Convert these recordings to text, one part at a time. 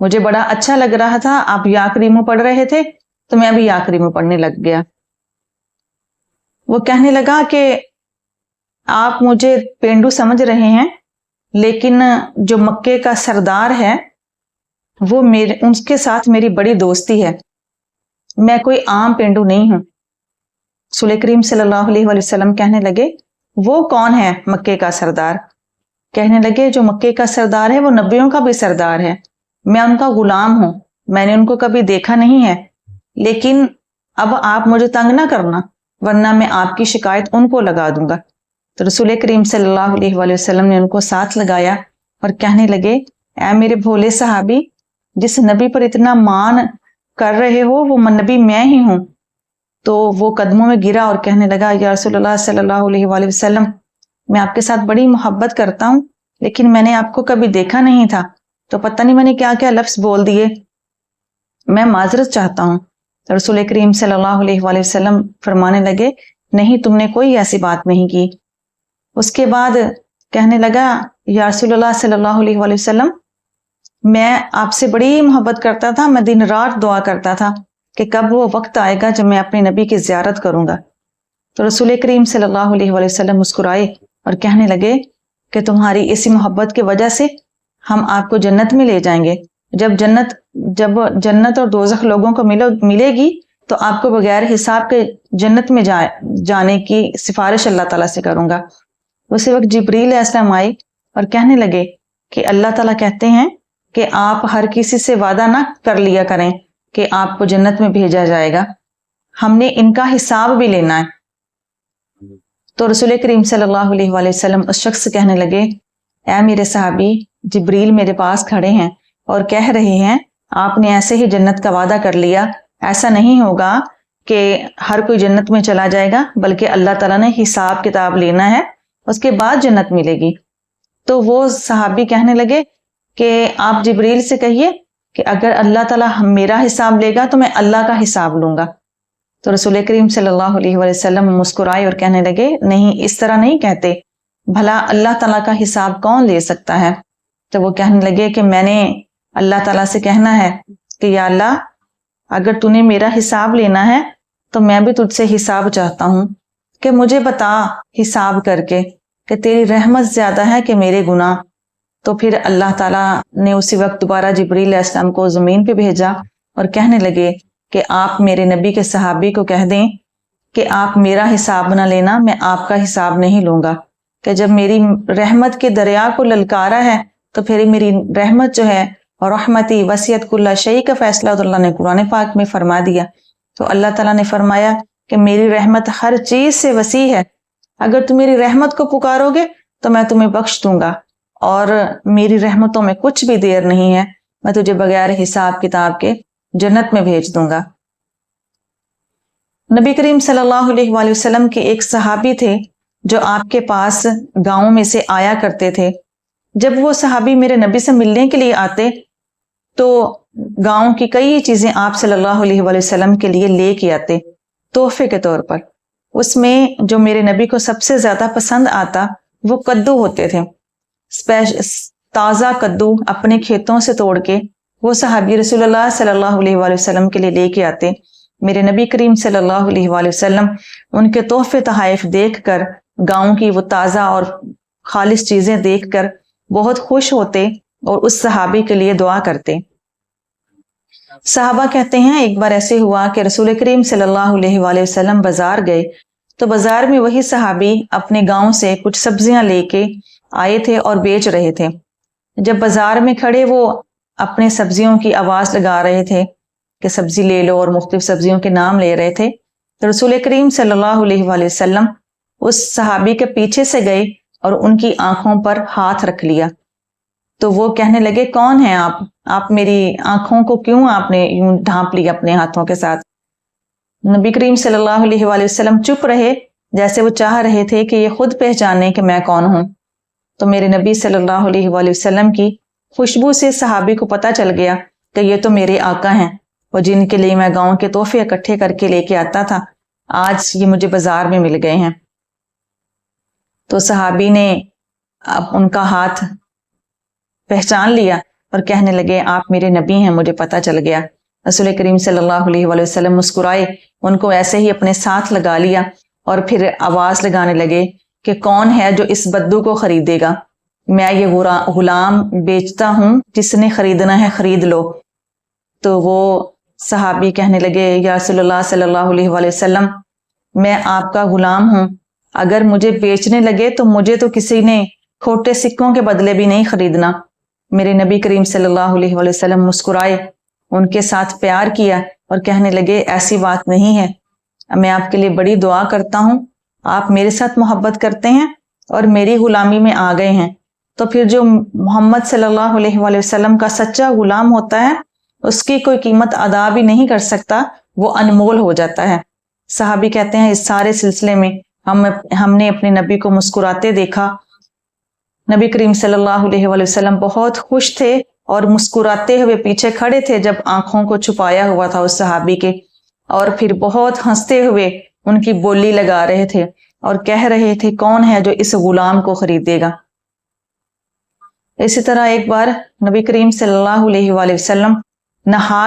مجھے بڑا اچھا لگ رہا تھا، آپ یا کریمو پڑھ رہے تھے تو میں بھی یا کریمو پڑھنے لگ گیا۔ وہ کہنے لگا کہ آپ مجھے پینڈو سمجھ رہے ہیں، لیکن جو مکے کا سردار ہے وہ ان کے ساتھ میری بڑی دوستی ہے، میں کوئی عام پینڈو نہیں ہوں۔ رسول کریم صلی اللہ علیہ وآلہ وسلم کہنے لگے وہ کون ہے مکے کا سردار؟ کہنے لگے جو مکے کا سردار ہے وہ نبیوں کا بھی سردار ہے، میں ان کا غلام ہوں، میں نے ان کو کبھی دیکھا نہیں ہے، لیکن اب آپ مجھے تنگ نہ کرنا ورنہ میں آپ کی شکایت ان کو لگا دوں گا۔ تو رسول کریم صلی اللہ علیہ وآلہ وسلم نے ان کو ساتھ لگایا اور کہنے لگے اے میرے بھولے صحابی، جس نبی پر اتنا مان کر رہے ہو وہ نبی میں ہی ہوں۔ تو وہ قدموں میں گرا اور کہنے لگا یا رسول اللہ صلی اللہ علیہ وآلہ وسلم، میں آپ کے ساتھ بڑی محبت کرتا ہوں، لیکن میں نے آپ کو کبھی دیکھا نہیں تھا، تو پتہ نہیں میں نے کیا کیا لفظ بول دیے، میں معذرت چاہتا ہوں۔ تو رسول کریم صلی اللہ علیہ وآلہ وسلم فرمانے لگے نہیں، تم نے کوئی ایسی بات نہیں کی۔ اس کے بعد کہنے لگا یا رسول اللہ صلی اللہ علیہ وآلہ وسلم، میں آپ سے بڑی محبت کرتا تھا، میں دن رات دعا کرتا تھا کہ کب وہ وقت آئے گا جب میں اپنے نبی کی زیارت کروں گا۔ تو رسول کریم صلی اللہ علیہ وآلہ وسلم مسکرائے اور کہنے لگے کہ تمہاری اسی محبت کی وجہ سے ہم آپ کو جنت میں لے جائیں گے، جب جنت اور دوزخ لوگوں کو ملے گی تو آپ کو بغیر حساب کے جنت میں جانے کی سفارش اللہ تعالیٰ سے کروں گا۔ اسی وقت جبریل علیہ السلام آئے اور کہنے لگے کہ اللہ تعالیٰ کہتے ہیں کہ آپ ہر کسی سے وعدہ نہ کر لیا کریں کہ آپ کو جنت میں بھیجا جائے گا، ہم نے ان کا حساب بھی لینا ہے۔ تو رسول کریم صلی اللہ علیہ وآلہ وسلم اس شخص سے کہنے لگے اے میرے صحابی، جبریل میرے پاس کھڑے ہیں اور کہہ رہے ہیں آپ نے ایسے ہی جنت کا وعدہ کر لیا، ایسا نہیں ہوگا کہ ہر کوئی جنت میں چلا جائے گا، بلکہ اللہ تعالیٰ نے حساب کتاب لینا ہے، اس کے بعد جنت ملے گی۔ تو وہ صحابی کہنے لگے کہ آپ جبریل سے کہیے کہ اگر اللہ تعالیٰ میرا حساب لے گا تو میں اللہ کا حساب لوں گا۔ تو رسول کریم صلی اللہ علیہ وآلہ وسلم مسکرائے اور کہنے لگے نہیں، اس طرح نہیں کہتے، بھلا اللہ تعالیٰ کا حساب کون لے سکتا ہے؟ تو وہ کہنے لگے کہ میں نے اللہ تعالیٰ سے کہنا ہے کہ یا اللہ، اگر تو نے میرا حساب لینا ہے تو میں بھی تجھ سے حساب چاہتا ہوں، کہ مجھے بتا حساب کر کے کہ تیری رحمت زیادہ ہے کہ میرے گناہ۔ تو پھر اللہ تعالیٰ نے اسی وقت دوبارہ جبریل علیہ السلام کو زمین پہ بھیجا اور کہنے لگے کہ آپ میرے نبی کے صحابی کو کہہ دیں کہ آپ میرا حساب نہ لینا، میں آپ کا حساب نہیں لوں گا، کہ جب میری رحمت کے دریا کو للکارا ہے تو پھر میری رحمت جو ہے اور رحمتی وسعت کل شیء کا فیصلہ اللہ نے قرآن پاک میں فرما دیا۔ تو اللہ تعالیٰ نے فرمایا کہ میری رحمت ہر چیز سے وسیع ہے، اگر تم میری رحمت کو پکارو گے تو میں تمہیں بخش دوں گا، اور میری رحمتوں میں کچھ بھی دیر نہیں ہے، میں تجھے بغیر حساب کتاب کے جنت میں بھیج دوں گا۔ نبی کریم صلی اللہ علیہ وآلہ وسلم کے ایک صحابی تھے جو آپ کے پاس گاؤں میں سے آیا کرتے تھے۔ جب وہ صحابی میرے نبی سے ملنے کے لیے آتے تو گاؤں کی کئی چیزیں آپ صلی اللہ علیہ وآلہ وسلم کے لیے لے کے آتے تحفے کے طور پر۔ اس میں جو میرے نبی کو سب سے زیادہ پسند آتا وہ کدو ہوتے تھے، تازہ کدو اپنے کھیتوں سے توڑ کے وہ صحابی رسول اللہ صلی اللہ علیہ وآلہ وسلم کے لیے لے کے آتے۔ میرے نبی کریم صلی اللہ علیہ وآلہ وسلم ان کے تحفے تحائف دیکھ کر، گاؤں کی وہ تازہ اور خالص چیزیں دیکھ کر بہت خوش ہوتے اور اس صحابی کے لیے دعا کرتے۔ صحابہ کہتے ہیں ایک بار ایسے ہوا کہ رسول کریم صلی اللہ علیہ وآلہ وسلم بازار گئے تو بازار میں وہی صحابی اپنے گاؤں سے کچھ سبزیاں لے کے آئے تھے اور بیچ رہے تھے۔ جب بازار میں کھڑے وہ اپنے سبزیوں کی آواز لگا رہے تھے کہ سبزی لے لو اور مختلف سبزیوں کے نام لے رہے تھے، تو رسول کریم صلی اللہ علیہ وآلہ وسلم اس صحابی کے پیچھے سے گئے اور ان کی آنکھوں پر ہاتھ رکھ لیا۔ تو وہ کہنے لگے کون ہیں آپ میری آنکھوں کو کیوں آپ نے یوں ڈھانپ لیا اپنے ہاتھوں کے ساتھ؟ نبی کریم صلی اللہ علیہ وآلہ وسلم چپ رہے، جیسے وہ چاہ رہے تھے کہ یہ خود پہچانے کہ میں کون ہوں۔ تو میرے نبی صلی اللہ علیہ وآلہ وسلم کی خوشبو سے صحابی کو پتہ چل گیا کہ یہ تو میرے آقا ہیں، اور جن کے لیے میں گاؤں کے تحفے اکٹھے کر کے لے کے آتا تھا، آج یہ مجھے بازار میں مل گئے ہیں۔ تو صحابی نے اب ان کا ہاتھ پہچان لیا اور کہنے لگے آپ میرے نبی ہیں، مجھے پتہ چل گیا۔ رسول کریم صلی اللہ علیہ وآلہ وسلم مسکرائے، ان کو ایسے ہی اپنے ساتھ لگا لیا اور پھر آواز لگانے لگے کہ کون ہے جو اس بدو کو خریدے گا؟ میں یہ غلام بیچتا ہوں، جس نے خریدنا ہے خرید لو۔ تو وہ صحابی کہنے لگے یا رسول اللہ صلی اللہ علیہ وآلہ وسلم، میں آپ کا غلام ہوں، اگر مجھے بیچنے لگے تو مجھے تو کسی نے کھوٹے سکوں کے بدلے بھی نہیں خریدنا۔ میرے نبی کریم صلی اللہ علیہ وآلہ وسلم مسکرائے، ان کے ساتھ پیار کیا اور کہنے لگے ایسی بات نہیں ہے، میں آپ کے لیے بڑی دعا کرتا ہوں، آپ میرے ساتھ محبت کرتے ہیں اور میری غلامی میں آ گئے ہیں، تو پھر جو محمد صلی اللہ علیہ وآلہ وسلم کا سچا غلام ہوتا ہے اس کی کوئی قیمت ادا بھی نہیں کر سکتا، وہ انمول ہو جاتا ہے۔ صحابی کہتے ہیں اس سارے سلسلے میں ہم نے اپنے نبی کو مسکراتے دیکھا۔ نبی کریم صلی اللہ علیہ وآلہ وسلم بہت خوش تھے اور مسکراتے ہوئے پیچھے کھڑے تھے جب آنکھوں کو چھپایا ہوا تھا اس صحابی کے، اور پھر بہت ہنستے ہوئے ان کی بولی لگا رہے تھے اور کہہ رہے تھے کون ہے جو اس غلام کو خریدے گا۔ اسی طرح ایک بار نبی کریم صلی اللہ علیہ وآلہ وسلم نہا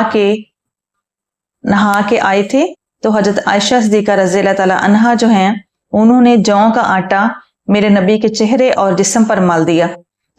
کے آئے تھے، تو حضرت عائشہ صدیقہ رضی اللہ تعالی عنہا جو ہیں انہوں نے جوں کا آٹا میرے نبی کے چہرے اور جسم پر مال دیا،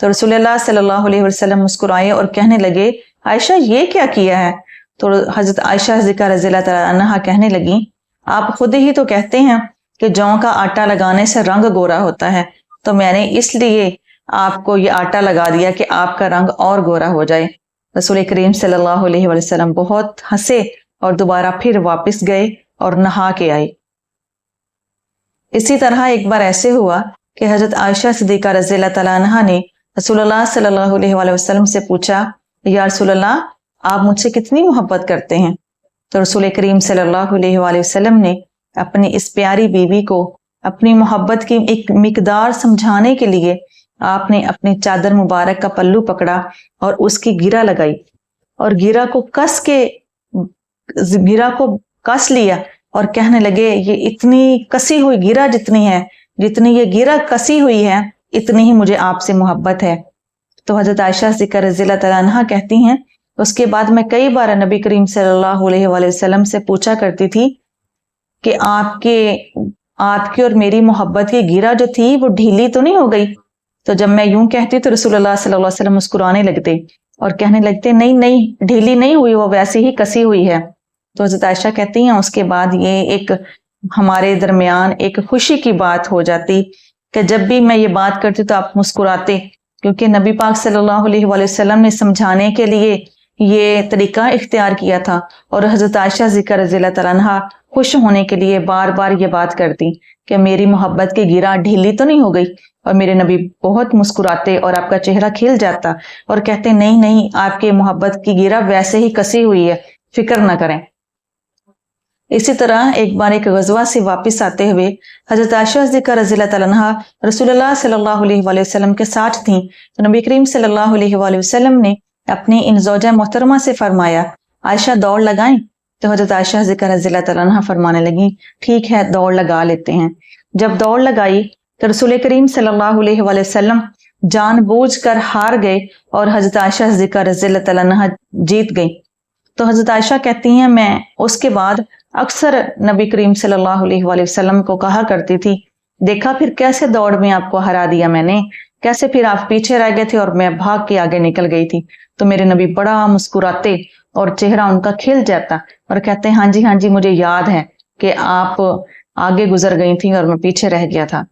تو رسول اللہ صلی اللہ علیہ وسلم مسکرائے اور کہنے لگے عائشہ یہ کیا کیا ہے؟ تو حضرت عائشہ صدیقہ رضی اللہ تعالی عنہا کہنے لگیں آپ خود ہی تو کہتے ہیں کہ جوں کا آٹا لگانے سے رنگ گورا ہوتا ہے، تو میں نے اس لیے آپ کو یہ آٹا لگا دیا کہ آپ کا رنگ اور گورا ہو جائے۔ رسول کریم صلی اللہ علیہ وسلم بہت ہنسے اور دوبارہ پھر واپس گئے اور نہا کے آئے۔ اسی طرح ایک بار ایسے ہوا کہ حضرت عائشہ صدیقہ رضی اللہ تعالیٰ عنہا نے رسول اللہ صلی اللہ علیہ وآلہ وسلم سے پوچھا یا رسول اللہ آپ مجھ سے کتنی محبت کرتے ہیں؟ تو رسول کریم صلی اللہ علیہ وآلہ وسلم نے اپنی اس پیاری بیوی کو اپنی محبت کی ایک مقدار سمجھانے کے لیے آپ نے اپنی چادر مبارک کا پلو پکڑا اور اس کی گرہ لگائی اور گرہ کو کس لیا اور کہنے لگے یہ اتنی کسی ہوئی گرہ جتنی یہ گرہ کسی ہوئی ہے اتنی ہی مجھے آپ سے محبت ہے۔ تو حضرت عائشہ صدیقہ رضی اللہ تعالیٰ عنہا کہتی ہیں اس کے بعد میں کئی بار نبی کریم صلی اللہ علیہ وآلہ وسلم سے پوچھا کرتی تھی کہ آپ کی اور میری محبت کی گرہ جو تھی وہ ڈھیلی تو نہیں ہو گئی؟ تو جب میں یوں کہتی تو رسول اللہ صلی اللہ علیہ وسلم مسکرانے لگتے اور کہنے لگتے نہیں ڈھیلی نہیں ہوئی، وہ ویسے ہی کسی ہوئی ہے۔ تو حضرت عائشہ کہتی ہیں اس کے بعد یہ ایک ہمارے درمیان ایک خوشی کی بات ہو جاتی کہ جب بھی میں یہ بات کرتی تو آپ مسکراتے، کیونکہ نبی پاک صلی اللہ علیہ وآلہ وسلم نے سمجھانے کے لیے یہ طریقہ اختیار کیا تھا، اور حضرت عائشہ ذکر رضی اللہ تعالیٰ عنہا خوش ہونے کے لیے بار بار یہ بات کرتی کہ میری محبت کی گرہ ڈھیلی تو نہیں ہو گئی، اور میرے نبی بہت مسکراتے اور آپ کا چہرہ کھل جاتا اور کہتے نہیں آپ کے محبت کی گرہ ویسے ہی کسی ہوئی ہے، فکر نہ کریں۔ اسی طرح ایک بار ایک غزوہ سے واپس آتے ہوئے حضرت عائشہ صدیقہ رضی اللہ تعالیٰ عنہا رسول اللہ صلی اللہ علیہ وآلہ وسلم کے ساتھ تھیں، تو نبی کریم صلی اللہ علیہ وآلہ وسلم نے اپنی ان زوجہ محترمہ سے فرمایا عائشہ دوڑ لگائیں؟ تو حضرت عائشہ صدیقہ رضی اللہ تعالیٰ عنہا فرمانے لگیں ٹھیک ہے دوڑ لگا لیتے ہیں۔ جب دوڑ لگائی تو رسول کریم صلی اللہ علیہ وآلہ وسلم جان بوجھ کر ہار گئے اور حضرت عائشہ صدیقہ رضی اللہ تعالیٰ عنہا جیت گئی۔ تو حضرت عائشہ کہتی ہیں میں اس کے بعد اکثر نبی کریم صلی اللہ علیہ وآلہ وسلم کو کہا کرتی تھی دیکھا پھر کیسے دوڑ میں آپ کو ہرا دیا میں نے، کیسے پھر آپ پیچھے رہ گئے تھے اور میں بھاگ کے آگے نکل گئی تھی۔ تو میرے نبی بڑا مسکراتے اور چہرہ ان کا کھل جاتا اور کہتے ہاں جی مجھے یاد ہے کہ آپ آگے گزر گئی تھی اور میں پیچھے رہ گیا تھا۔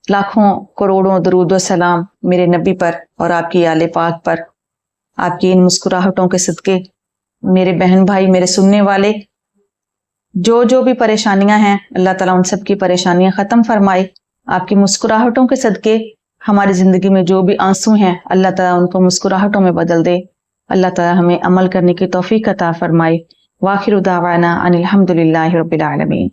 لاکھوں کروڑوں درود و سلام میرے نبی پر اور آپ کی آل پاک پر۔ آپ کی ان مسکراہٹوں کے صدقے میرے بہن بھائی، میرے سننے والے، جو بھی پریشانیاں ہیں اللہ تعالیٰ ان سب کی پریشانیاں ختم فرمائے۔ آپ کی مسکراہٹوں کے صدقے ہماری زندگی میں جو بھی آنسو ہیں اللہ تعالیٰ ان کو مسکراہٹوں میں بدل دے۔ اللہ تعالیٰ ہمیں عمل کرنے کی توفیق عطا فرمائے۔ وآخر دعوانا ان الحمد للہ رب العالمین۔